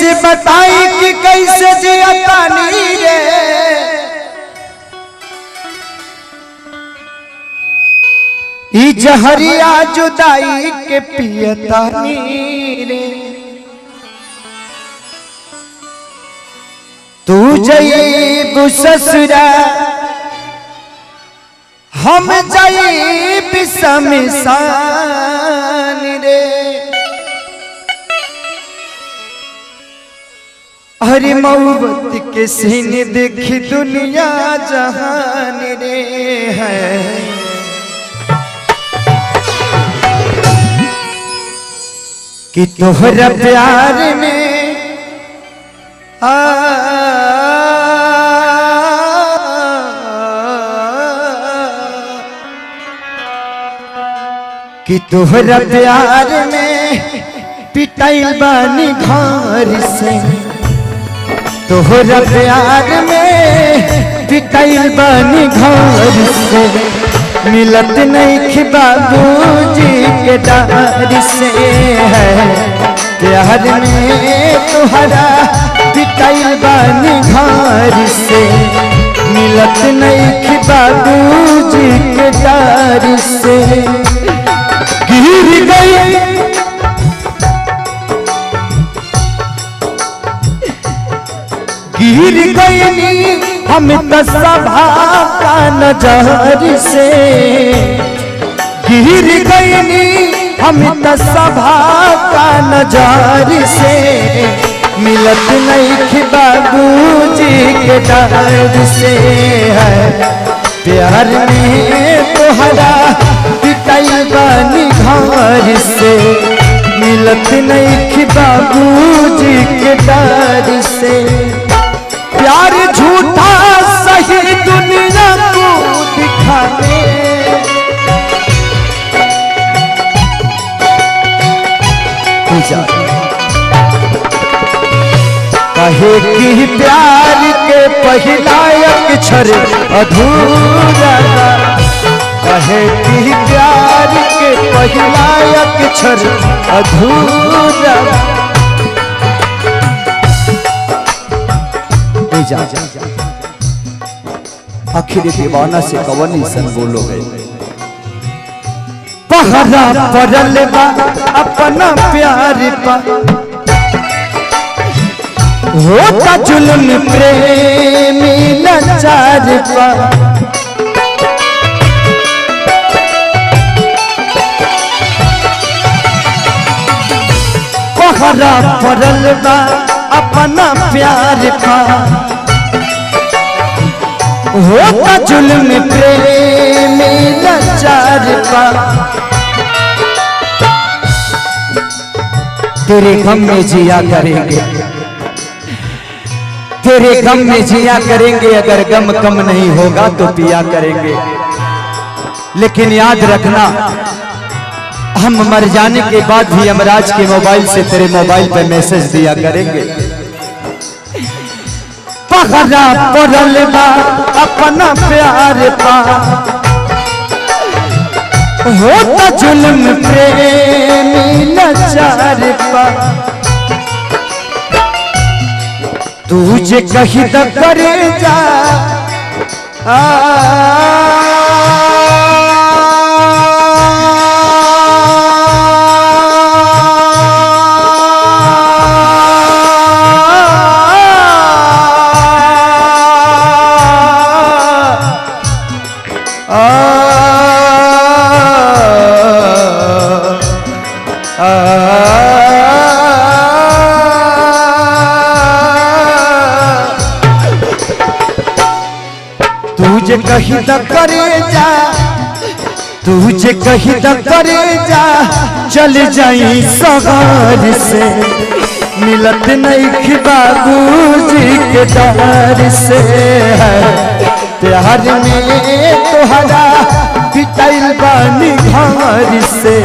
कैसे बताई कि कैसे जियतानी रे, ई जहरिया जुदाई के पियतानी रे। तू जईब ससुरा हम जईब शमशान रे। हरी मोहब्बत के सीने देखी दुनिया जहान रे है। कि तोहरा प्यार में कि तोहरा प्यार में पिटाइल बानी घर से, तोहरा प्यार में पिटाइल बानी घर से। मिलत नहीं कि बाबूजी के डार से है। प्यार में तोहरा पिटाइल बानी घर से। मिलत नहीं कि बाबूजी के डार से। गिर गई हम तो सभा का नजर से। गिर गई हम तो सभा का नजर से। मिलत नहीं कि बाबूजी के डर से है। प्यार में तोहरा पिटाइल बानी घर से। मिलत नहीं कि बाबूजी के डर से। प्यार झूठा सही दुनिया को दिखाने। कहे कि प्यार के पहला अक्षर अधूरा। कहे कि प्यार के पहला अक्षर अधूरा। आखिर दीवाना से कवनी सन बोलोगे। पहरा पड़ल बा अपना प्यार पा। होता जुल्म प्रेमी लाचार पा। पहरा पड़ल बा अपना प्यार पा। होता जुल्म प्रेमी लाचार पा। तेरे गम में जिया करेंगे, तेरे गम में जिया करेंगे। अगर गम कम नहीं होगा तो पिया करेंगे। लेकिन याद रखना, हम मर जाने के बाद भी यमराज के मोबाइल से तेरे मोबाइल पे मैसेज दिया करेंगे। पहरा पड़ल बा अपना प्यार पा। होता जुल्म प्रेमी लाचार पा। तुझे कहीं तो करे जा तुझे कहीं तो करे जा, तुझे कहीं तो करे जा। चल जाई सगार से। मिलत नहीं कि बाबूजी के डर से है। प्यार में तोहरा पिटाइल बानी घर से।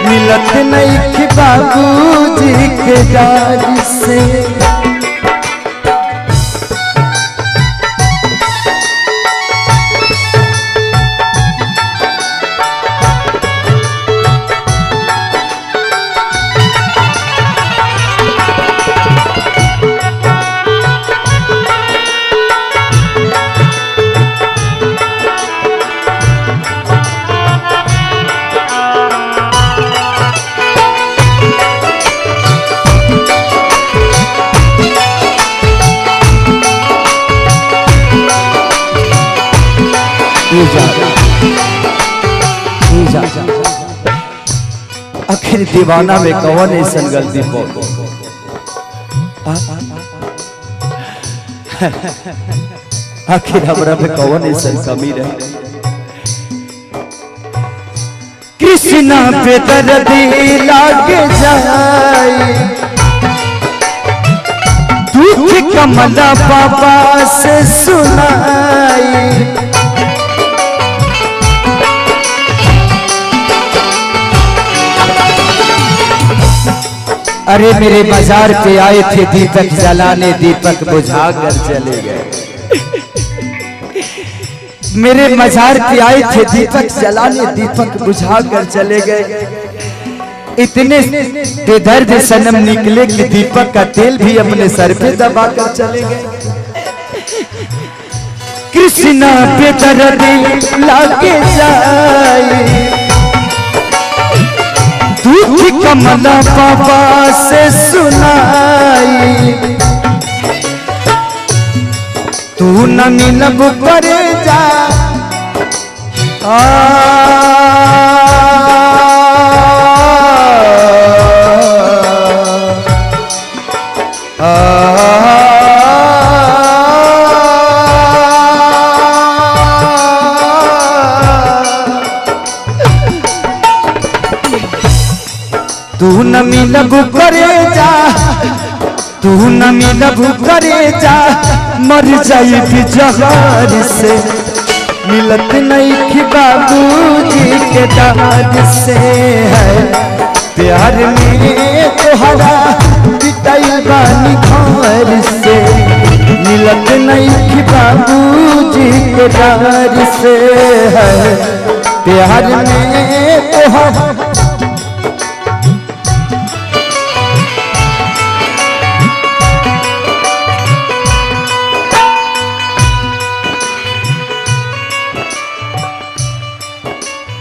मिलत नहीं कि बाबूजी के डर से। आखिर दीवाना में कौन ऐसा गलती पो आखिर हमरा में कौन ऐसा कमी रहे। कृष्णा पे दर्दी लाग जाए दुख कमला बाबा से सुनाई। अरे मेरे बाजार पे आए थे दीपक जलाने, दीपक बुझा कर चले गए। मेरे मजार पे आए थे दीपक जलाने, दीपक बुझा कर चले गए। इतने बेदर्द सनम निकले कि दीपक का तेल भी अपने सर पे दबा कर चले गए। कृष्णा पे दर्द लागे जाए दुख कमला बाबा से सुनाई। तू न मिलब करे जा तू न मिलब करे जा, तू न मिलब करे जा, मर जाई भी जहार से। मिलत नहीं कि बाबूजी के दाद से है प्यार में तोहरा पिटाई बानी घर से। मिलत नहीं कि बाबूजी के दाद से है प्यार में तोहरा